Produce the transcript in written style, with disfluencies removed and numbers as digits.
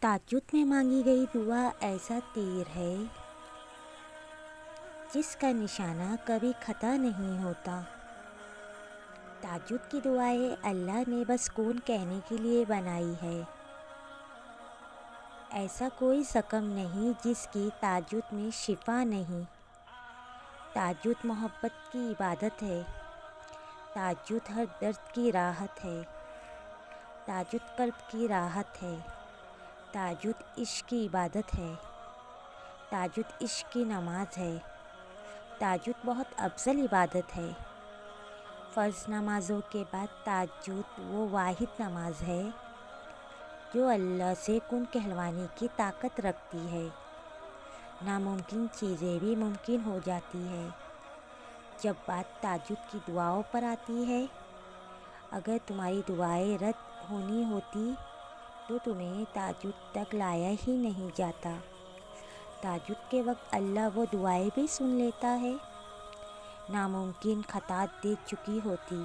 تہجد میں مانگی گئی دعا ایسا تیر ہے جس کا نشانہ کبھی خطا نہیں ہوتا۔ تہجد کی دعائیں اللہ نے بس کون کہنے کے لیے بنائی ہے۔ ایسا کوئی زخم نہیں جس کی تہجد میں شفا نہیں۔ تہجد محبت کی عبادت ہے۔ تہجد ہر درد کی راحت ہے۔ تہجد قلب کی راحت ہے۔ تہجد عشق کی عبادت ہے۔ تہجد عشق کی نماز ہے۔ تہجد بہت افضل عبادت ہے۔ فرض نمازوں کے بعد تہجد وہ واحد نماز ہے جو اللہ سے کن کہلوانے کی طاقت رکھتی ہے۔ ناممکن چیزیں بھی ممکن ہو جاتی ہے جب بات تہجد کی دعاؤں پر آتی ہے۔ اگر تمہاری دعائیں رد ہونی ہوتی تو تمہیں تہجد تک لایا ہی نہیں جاتا۔ تہجد کے وقت اللہ وہ دعائیں بھی سن لیتا ہے۔ ناممکن خطا دے چکی ہوتی